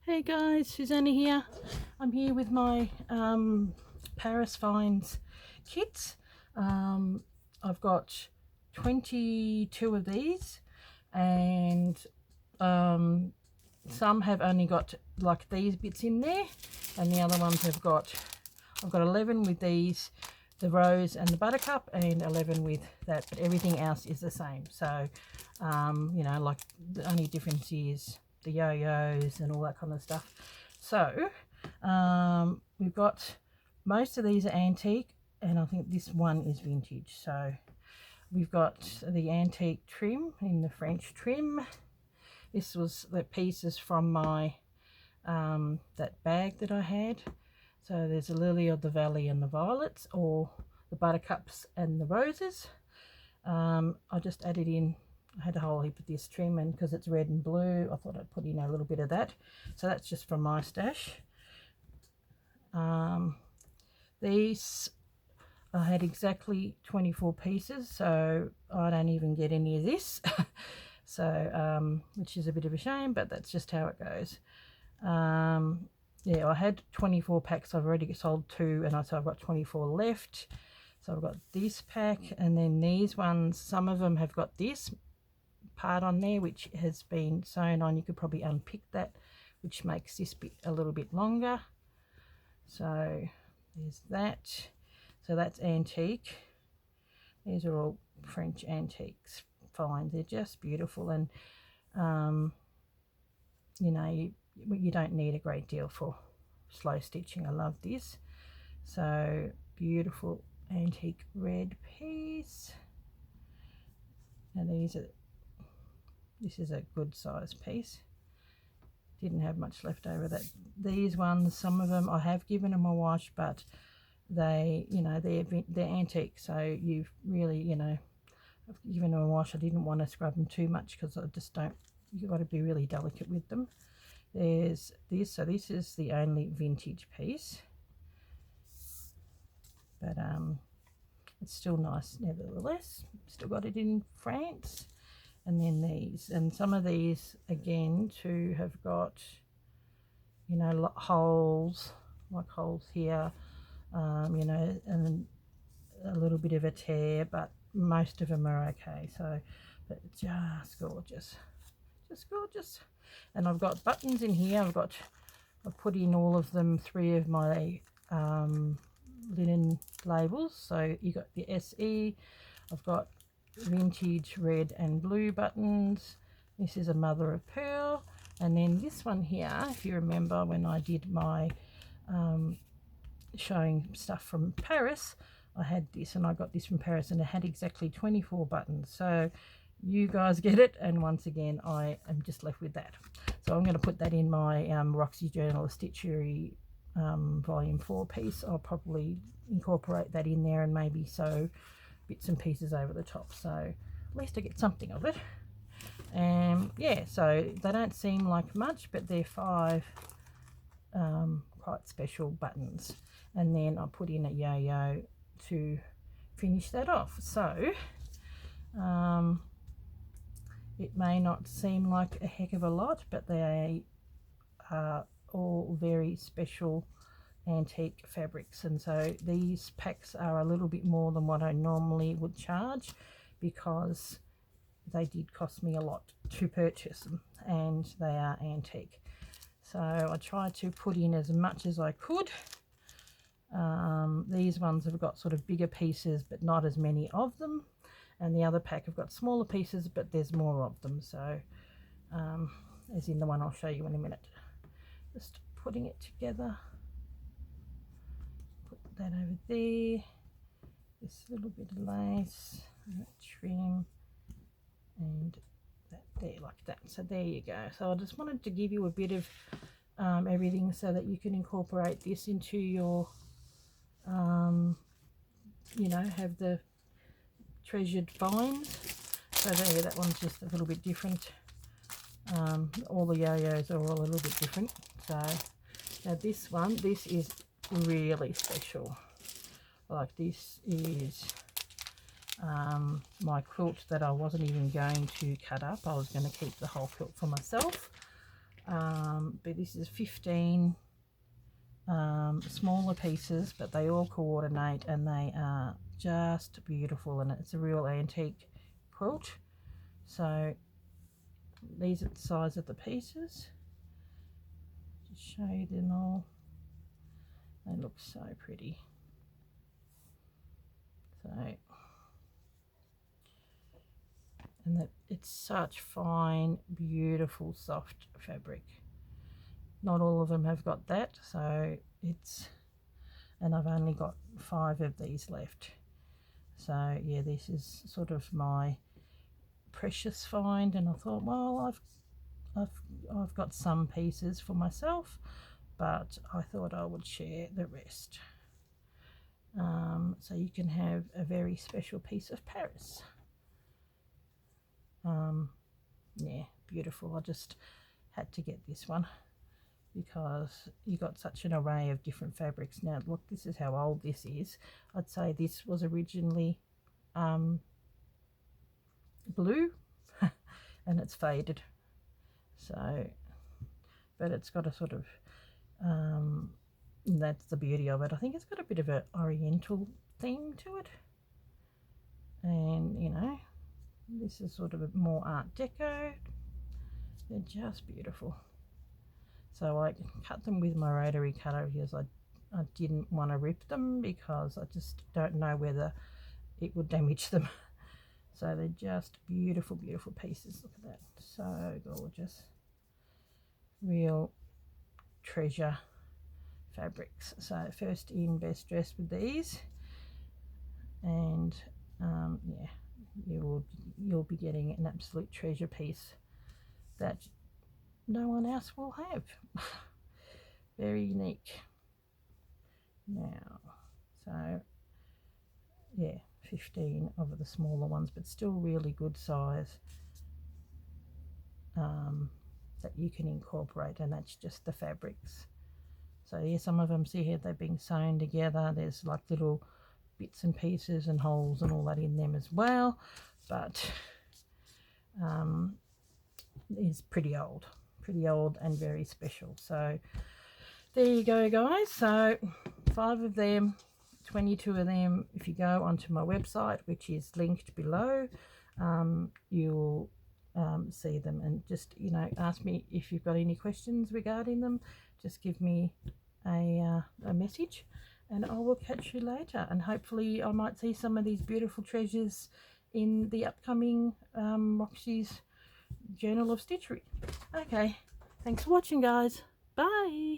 Hey guys, Susanna here. I'm here with my Paris Finds kits. I've got 22 of these, and some have only got like these bits in there, and the other ones have got, I've got 11 with these, the rose and the buttercup, and 11 with that, but everything else is the same. So like the only difference is the yo-yos and all that kind of stuff. So we've got, most of these are antique, and I think this one is vintage. So we've got the antique trim in the French trim. This was the pieces from my that bag that I had. So there's a lily of the valley and the violets, or the buttercups and the roses. I just added in, I had a whole heap of this trim, and because it's red and blue, I thought I'd put in a little bit of that. So that's just from my stash. These, I had exactly 24 pieces, so I don't even get any of this. So which is a bit of a shame, but that's just how it goes. Yeah, I had 24 packs. I've already sold 2, and so I've got 24 left. So I've got this pack, and then these ones, some of them have got this part on there which has been sewn on. You could probably unpick that, which makes this bit a little bit longer. So there's that. So that's antique. These are all French antiques finds. They're just beautiful, and you don't need a great deal for slow stitching. I love this. So beautiful antique red piece, and this is a good size piece. Didn't have much left over. That these ones, some of them I have given them a wash, but they, they're antique, so you've really, I've given them a wash. I didn't want to scrub them too much because I just don't, you've got to be really delicate with them. There's this, so this is the only vintage piece, but it's still nice nevertheless. Still got it in France. And then these, and some of these again too have got, holes, like holes here, and a little bit of a tear, but most of them are okay. So, but just gorgeous, just gorgeous. And I've got buttons in here. I've put in all of them, 3 of my linen labels. So you got the SE. I've got vintage red and blue buttons. This is a mother of pearl, and then this one here, if you remember when I did my showing stuff from Paris, I had this, and I got this from Paris, and it had exactly 24 buttons. So you guys get it, and once again I am just left with that. So I'm going to put that in my Roxy Journal of Stitchery volume 4 piece. I'll probably incorporate that in there and maybe sew bits and pieces over the top, so at least I get something of it. And yeah, so they don't seem like much, but they're 5 quite special buttons, and then I put in a yo-yo to finish that off. So it may not seem like a heck of a lot, but they are all very special antique fabrics, and so these packs are a little bit more than what I normally would charge, because they did cost me a lot to purchase them, and they are antique. So I tried to put in as much as I could. These ones have got sort of bigger pieces but not as many of them, and the other pack have got smaller pieces but there's more of them. So as in the one I'll show you in a minute. Just putting it together. That over there, this little bit of lace, and that trim, and that there, like that. So there you go. So I just wanted to give you a bit of everything so that you can incorporate this into your have the treasured finds. So there, that one's just a little bit different. All the yo-yos are all a little bit different. So now this one, this is really special. Like, this is my quilt that I wasn't even going to cut up. I was going to keep the whole quilt for myself, but this is 15 smaller pieces, but they all coordinate and they are just beautiful, and it's a real antique quilt. So these are the size of the pieces. Just show you them all. They look so pretty. So, and that it's such fine, beautiful, soft fabric. Not all of them have got that, so it's, and I've only got 5 of these left. So yeah, this is sort of my precious find, and I thought, well, I've got some pieces for myself, but I thought I would share the rest. So you can have a very special piece of Paris. Yeah, beautiful. I just had to get this one because you got such an array of different fabrics. Now look, this is how old this is. I'd say this was originally blue and it's faded, so, but it's got a sort of that's the beauty of it. I think it's got a bit of an oriental theme to it, and you know, this is sort of a more art deco. They're just beautiful. So I cut them with my rotary cutter because I didn't want to rip them because I just don't know whether it would damage them. So they're just beautiful, beautiful pieces. Look at that, so gorgeous. Real treasure fabrics. So first in, best dressed with these, and yeah, you'll be getting an absolute treasure piece that no one else will have. Very unique. Now, so yeah, 15 of the smaller ones, but still really good size that you can incorporate, and that's just the fabrics. So yeah, some of them, see here, they've been sewn together. There's like little bits and pieces and holes and all that in them as well, but it's pretty old and very special. So there you go, guys. So 5 of them, 22 of them. If you go onto my website, which is linked below, you'll see them, and just, you know, ask me if you've got any questions regarding them. Just give me a message and I will catch you later, and hopefully I might see some of these beautiful treasures in the upcoming Roxy's Journal of Stitchery. Okay, thanks for watching, guys. Bye.